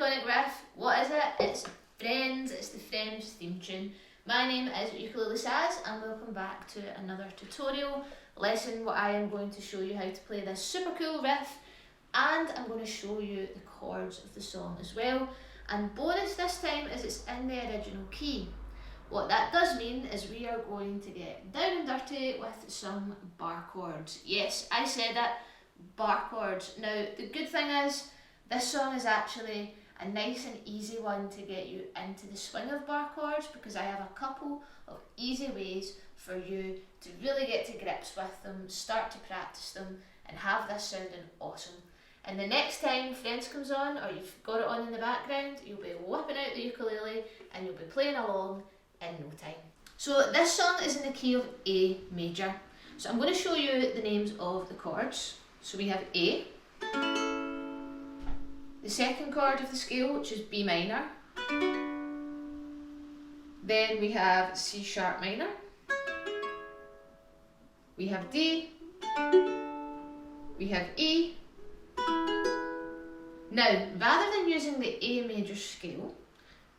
iconic riff. What is it? It's Friends, it's the Friends theme tune. My name is Ukulele Saz and welcome back to another tutorial lesson where I am going to show you how to play this super cool riff, and I'm going to show you the chords of the song as well. And bonus this time is it's in the original key. What that does mean is we are going to get down and dirty with some bar chords. Yes, I said that, bar chords. Now the good thing is this song is actually a nice and easy one to get you into the swing of bar chords, because I have a couple of easy ways for you to really get to grips with them, start to practice them and have this sounding awesome. And the next time Friends comes on, or you've got it on in the background, you'll be whipping out the ukulele and you'll be playing along in no time. So this song is in the key of A major. So I'm going to show you the names of the chords. So we have A, the second chord of the scale, which is B minor. Then we have C sharp minor. We have D. We have E. Now, rather than using the A major scale,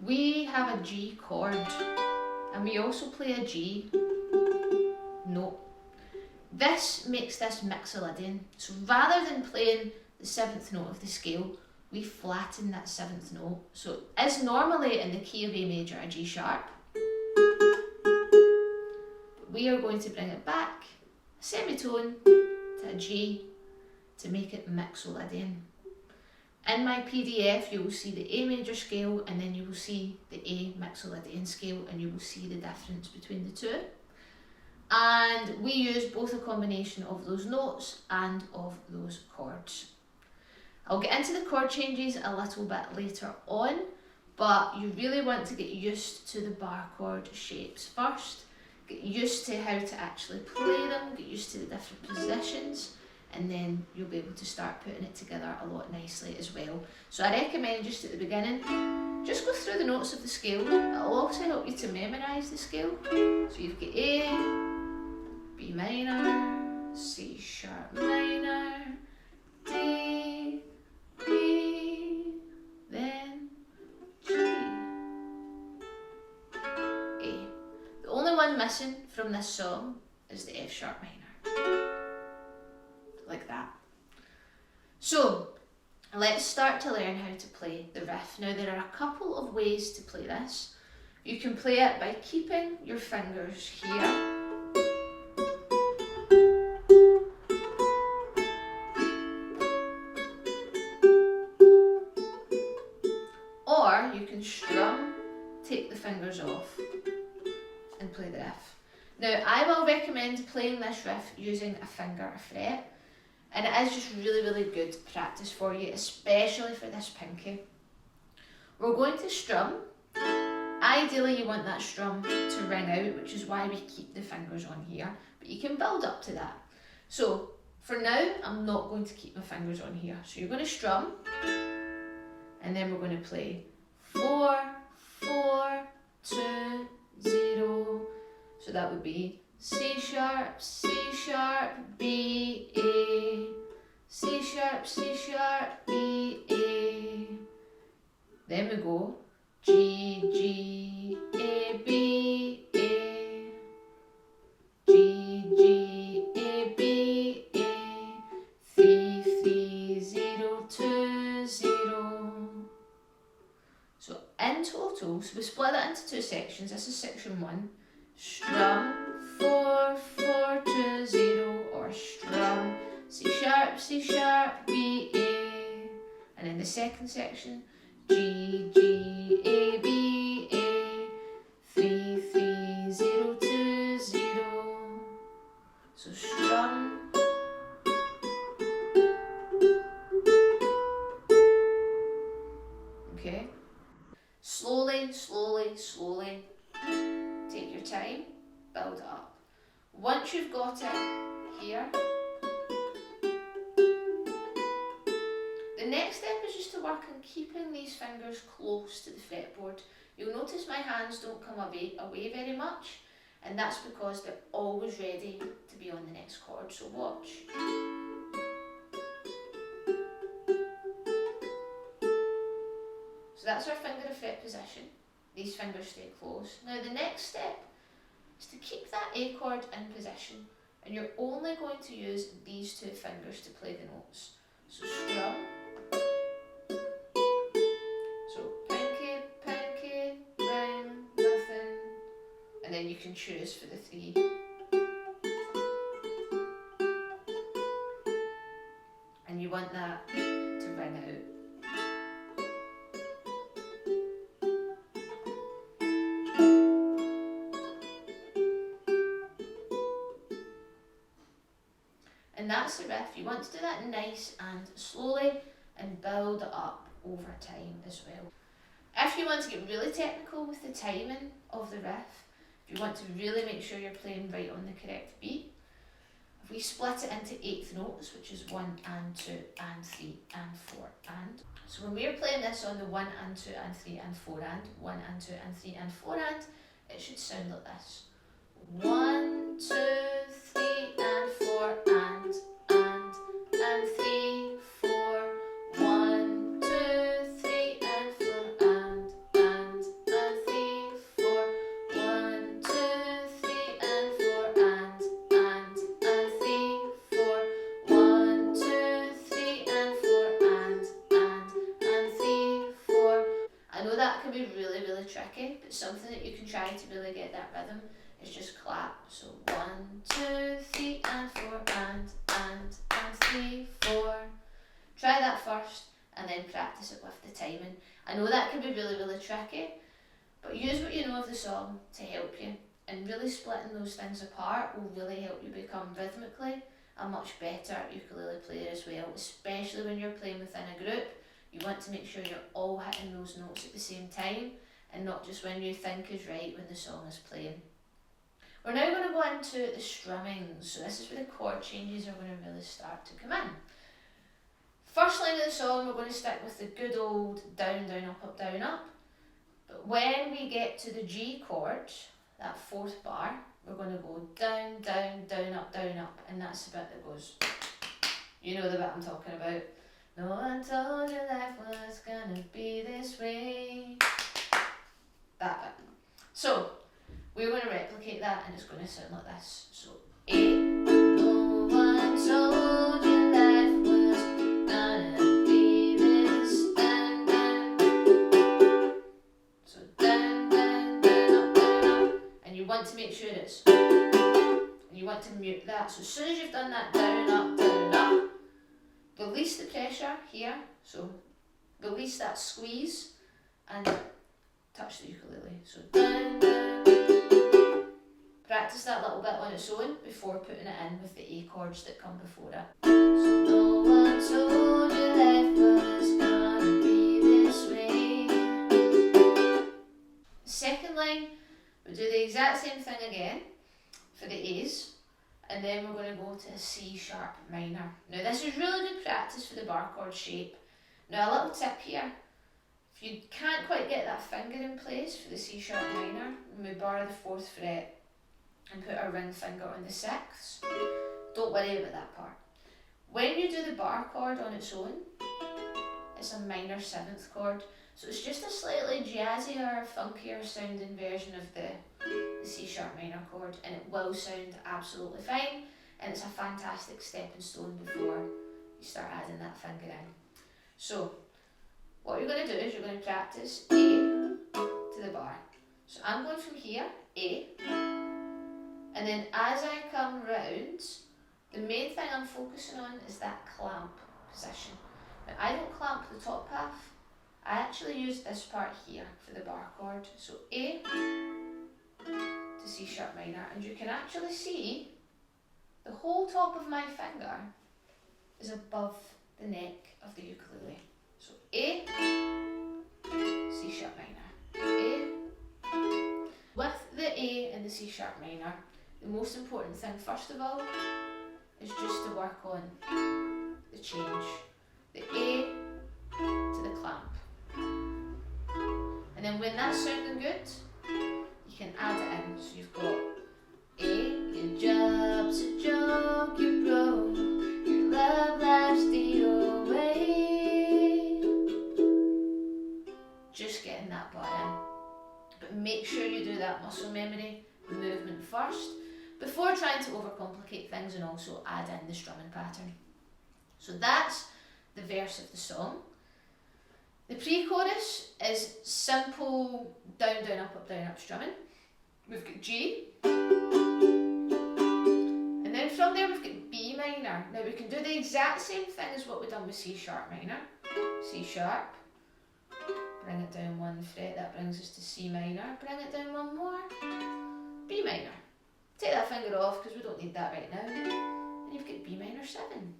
we have a G chord, and we also play a G note. This makes this mixolydian. So rather than playing the 7th note of the scale, we flatten that 7th note. So it is normally in the key of A major a G sharp, but we are going to bring it back a semitone to a G to make it mixolydian. In my PDF you will see the A major scale and then you will see the A mixolydian scale, and you will see the difference between the two. And we use both a combination of those notes and of those chords. I'll get into the chord changes a little bit later on, but you really want to get used to the bar chord shapes first. Get used to how to actually play them, get used to the different positions, and then you'll be able to start putting it together a lot nicely as well. So I recommend just at the beginning, just go through the notes of the scale. It'll also help you to memorise the scale. So you've got A, B minor, C sharp minor, D, B, then G, A. The only one missing from this song is the F sharp minor. Like that. So let's start to learn how to play the riff. Now there are a couple of ways to play this. You can play it by keeping your fingers here, or you can strum, take the fingers off and play the riff. Now I will recommend playing this riff using a finger, a fret. And it is just really good practice for you, especially for this pinky. We're going to strum. Ideally you want that strum to ring out, which is why we keep the fingers on here, but you can build up to that. So for now, I'm not going to keep my fingers on here. So you're going to strum, and then we're going to play 4, 4, 2, 0. So that would be C sharp, B, A, C sharp, B, A. Then we go G, G, A, B, A, G, G, A, B, A, 3, 3, 0, 2, 0. So in total, so we split that into two sections. This is section 1. Strum 4, 4, 2, 0, or strum C sharp, B, A. And in the second section, G, G, A, B, A, 3, 3, 0, 2, 0. So strum. Okay. Slowly, slowly, slowly. Take your time, build it up. Once you've got it here, the next step is just to work on keeping these fingers close to the fretboard. You'll notice my hands don't come away very much, and that's because they're always ready to be on the next chord, so watch. that's our finger to fret position. These fingers stay closed. Now the next step is to keep that A chord in position, and you're only going to use these two fingers to play the notes. So strum. So pinky, pinky, ring, nothing, and then you can choose for the three. And you want that to ring out. And that's the riff. You want to do that nice and slowly and build it up over time as well. If you want to get really technical with the timing of the riff, if you want to really make sure you're playing right on the correct beat, if we split it into eighth notes, which is 1 and 2 and 3 and 4 and. So when we're playing this on the 1 and 2 and 3 and 4 and, 1 and 2 and 3 and 4 and, it should sound like this. 1, 2, 3 and 4 and 3, 4, 1, 2, 3 and 4 and 3, 4, 1, 2, 3 and 4 and 3, 4, 1, 2, 3 and 4 and 3, 4. I know that can be really, really tricky, but something that you can try to really get that rhythm is just clap. So 1, 2, 3 and 4 and 3, 4. Try that first and then practice it with the timing. I know that can be really, really tricky, but use what you know of the song to help you, and really splitting those things apart will really help you become rhythmically a much better ukulele player as well, especially when you're playing within a group. You want to make sure you're all hitting those notes at the same time and not just when you think is right when the song is playing. We're now going to go into the strumming, so this is where the chord changes are going to really start to come in. First line of the song, we're going to stick with the good old down, down, up, up, down, up. But when we get to the G chord, that fourth bar, we're going to go down, down, down, up, and that's the bit that goes, you know the bit I'm talking about. No one told you life was going to be this way. That bit. So, we're going to replicate that and it's going to sound like this. So A. No one told you life was gonna be this. Down, down. So down, down, down, up. And you want to make sure it's. And you want to mute that. So as soon as you've done that down, up, release the pressure here. So release that squeeze and touch the ukulele. So down, down. Practice that little bit on its own before putting it in with the A chords that come before it. So no one told you life was gonna be this way. Second line, we do the exact same thing again for the A's, and then we're going to go to a C sharp minor. Now this is really good practice for the bar chord shape. Now a little tip here, if you can't quite get that finger in place for the C sharp minor, when we bar the 4th fret and put our ring finger on the 6th, don't worry about that part. When you do the bar chord on its own, it's a minor 7th chord, so it's just a slightly jazzier, funkier sounding version of the C sharp minor chord, and it will sound absolutely fine, and it's a fantastic stepping stone before you start adding that finger in. So what you're going to do is you're going to practice A to the bar. So I'm going from here, A, and then as I come round, the main thing I'm focusing on is that clamp position. Now I don't clamp the top half, I actually use this part here for the bar chord. So A to C sharp minor, and you can actually see the whole top of my finger is above the neck of the ukulele. So A, C sharp minor, A. With the A and the C sharp minor, the most important thing first of all is just to work on the change. The A to the clamp. And then when that's sounding good, you can add it in. So you've got A, your job's a joke, you broke, your love life's the away. Just before trying to overcomplicate things and also add in the strumming pattern. So that's the verse of the song. The pre-chorus is simple down, down, up strumming. We've got G, and then from there we've got B minor. Now we can do the exact same thing as what we've done with C sharp minor. C sharp, bring it down one fret, that brings us to C minor, bring it down one more, B minor. Take that finger off because we don't need that right now. And you've got B minor 7.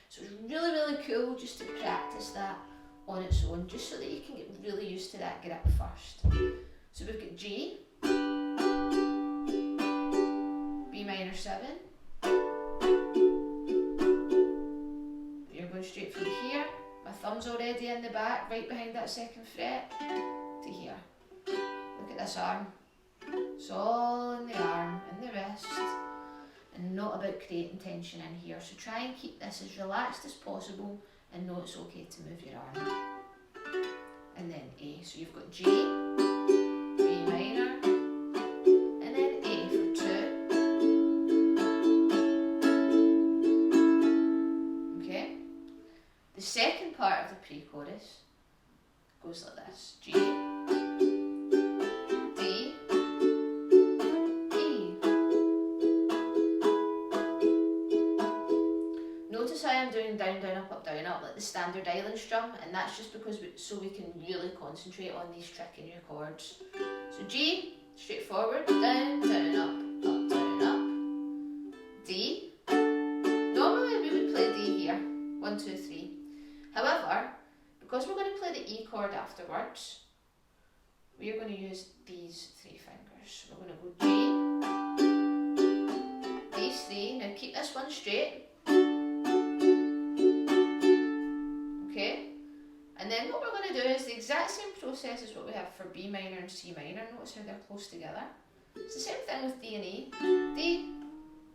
So it's really, really cool just to practice that on its own, just so that you can get really used to that grip first. So we've got G, B minor 7. You're going straight from here. My thumb's already in the back, right behind that second fret, to here. Look at this arm. It's all in the arm, in the wrist, and not about creating tension in here. So try and keep this as relaxed as possible and know it's okay to move your arm. And then A. So you've got G, B minor, and then A for 2. Okay? The second part of the pre-chorus goes like this. G, D, E. Notice how I'm doing down, down, up, like the standard island strum, and that's just because so we can really concentrate on these tricky new chords. So G, straightforward, down, down, up, down, up. D, normally we would play D here, 1, 2, 3. However, because we're going to play the E chord afterwards, we are going to use these 3 fingers. So we're going to go G, these 3, now keep this one straight. Okay, and then what we're going to do is the exact same process as what we have for B minor and C minor. Notice how they're close together. It's the same thing with D and E. D,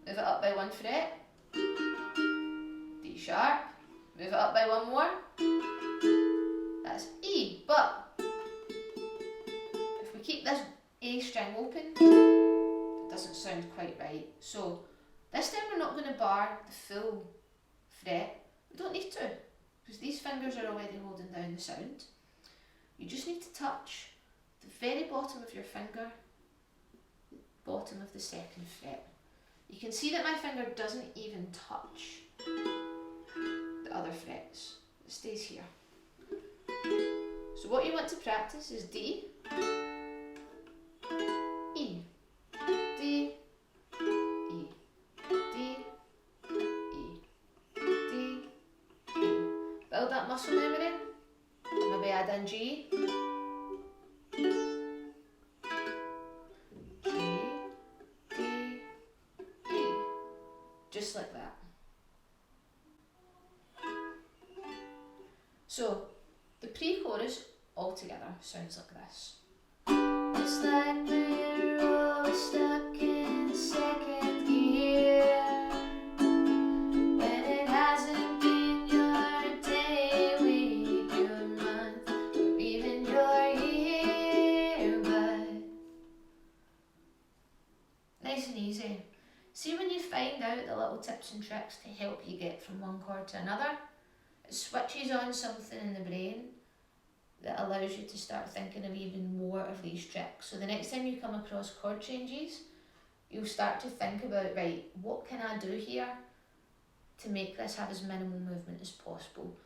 move it up by 1 fret. D sharp, move it up by 1 more. That's E, but if we keep this A string open, it doesn't sound quite right. So this time we're not going to bar the full fret. We don't need to, because these fingers are already holding down the sound. You just need to touch the very bottom of your finger, bottom of the second fret. You can see that my finger doesn't even touch the other frets. It stays here. So what you want to practice is D, E, D, E, D, E, D, E. Build that muscle memory. Maybe add in G, G, D, E. Just like that. So the pre-chorus altogether sounds like this. It's like we're always stuck in second gear, when it hasn't been your day, week, your month, or even your year, but nice and easy. See, when you find out the little tips and tricks to help you get from one chord to another, it switches on something in the brain that allows you to start thinking of even more of these tricks. So the next time you come across chord changes, you'll start to think about, right, what can I do here to make this have as minimal movement as possible?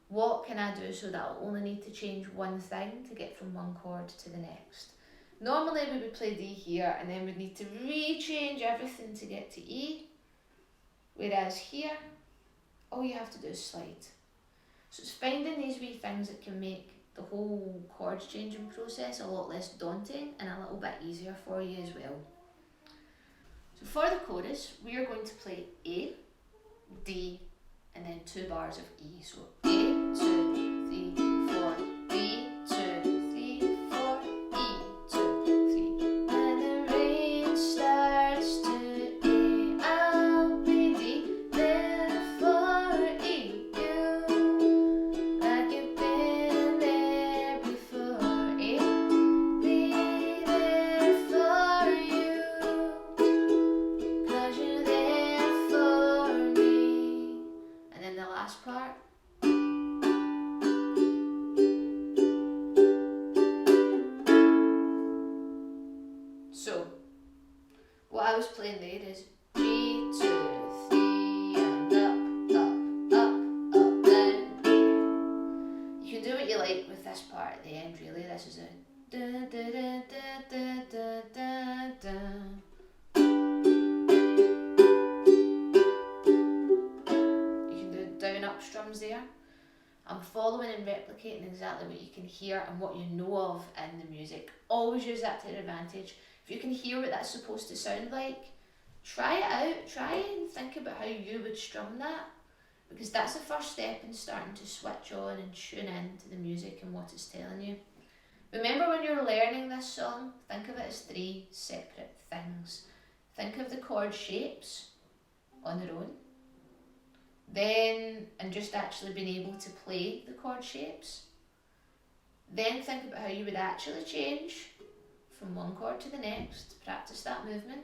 What can I do so that I'll only need to change one thing to get from one chord to the next? Normally we would play D here and then we'd need to re-change everything to get to E, whereas here, all you have to do is slide. So it's finding these wee things that can make the whole chords changing process a lot less daunting and a little bit easier for you as well. So for the chorus, we are going to play A, D, and then 2 bars of E. So A, 2, 3, 4, D, 2, 3, 4, E, 2, 3. When the rain starts to A, I'll be D, there for E, you, like you've been there before. A, be there for you, 'cause it is 3, 2, 3, and up, up, up, down. You can do what you like with this part at the end, really. This is a da da da da da da da da. You can do down up strums there. I'm following and replicating exactly what you can hear and what you know of in the music. Always use that to your advantage. If you can hear what that's supposed to sound like, try it out. Try and think about how you would strum that, because that's the first step in starting to switch on and tune in to the music and what it's telling you. Remember, when you're learning this song, think of it as 3 separate things. Think of the chord shapes on their own. Then, and just actually being able to play the chord shapes. Then think about how you would actually change from one chord to the next, practice that movement.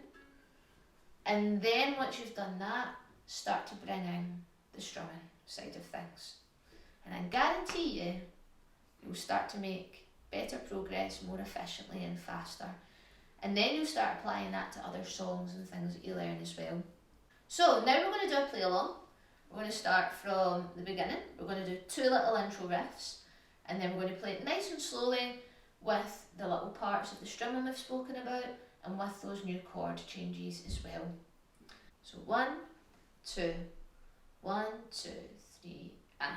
And then once you've done that, start to bring in the strumming side of things. And I guarantee you, you'll start to make better progress more efficiently and faster. And then you'll start applying that to other songs and things that you learn as well. So now we're going to do a play along. We're going to start from the beginning. We're going to do 2 little intro riffs, and then we're going to play it nice and slowly with the little parts of the strumming we've spoken about and with those new chord changes as well. So 1, 2, 1, 2, 3, and.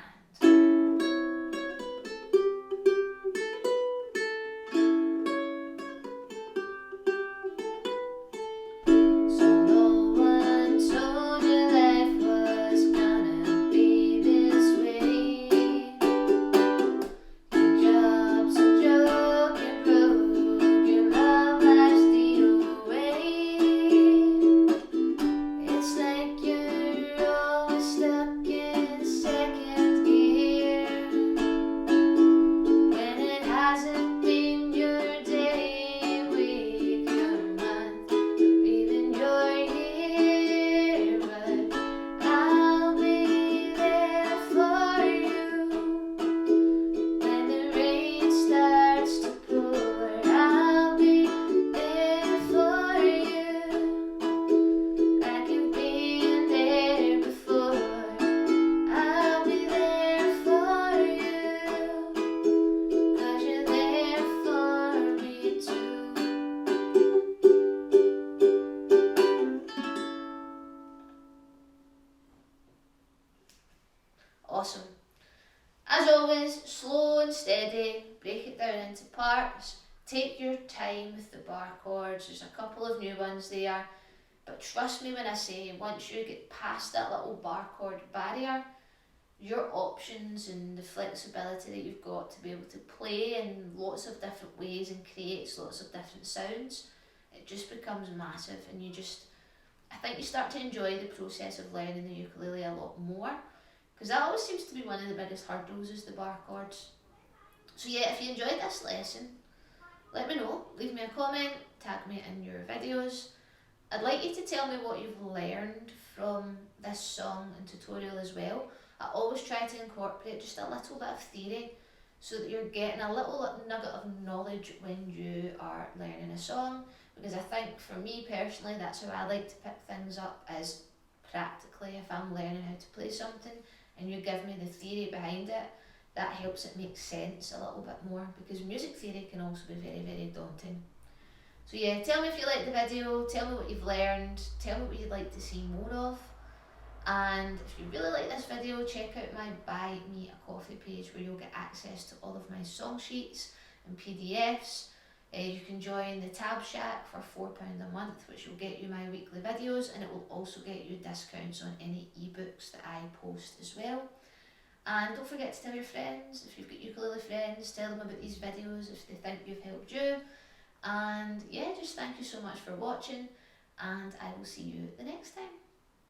Awesome. As always, slow and steady, break it down into parts, take your time with the bar chords. There's a couple of new ones there, but trust me when I say, once you get past that little bar chord barrier, your options and the flexibility that you've got to be able to play in lots of different ways and creates lots of different sounds, it just becomes massive, and I think you start to enjoy the process of learning the ukulele a lot more, because that always seems to be one of the biggest hurdles, is the bar chords. So yeah, if you enjoyed this lesson, let me know, leave me a comment, tag me in your videos. I'd like you to tell me what you've learned from this song and tutorial as well. I always try to incorporate just a little bit of theory so that you're getting a little nugget of knowledge when you are learning a song, because I think for me personally, that's how I like to pick things up, is practically. If I'm learning how to play something and you give me the theory behind it, that helps it make sense a little bit more, because music theory can also be very, very daunting. So yeah, tell me if you liked the video, tell me what you've learned, tell me what you'd like to see more of. And if you really like this video, check out my Buy Me a Coffee page, where you'll get access to all of my song sheets and PDFs. You can join the Tab Shack for £4 a month, which will get you my weekly videos, and it will also get you discounts on any ebooks that I post as well. And don't forget to tell your friends. If you've got ukulele friends, tell them about these videos if they think you've helped you. And yeah, just thank you so much for watching, and I will see you the next time.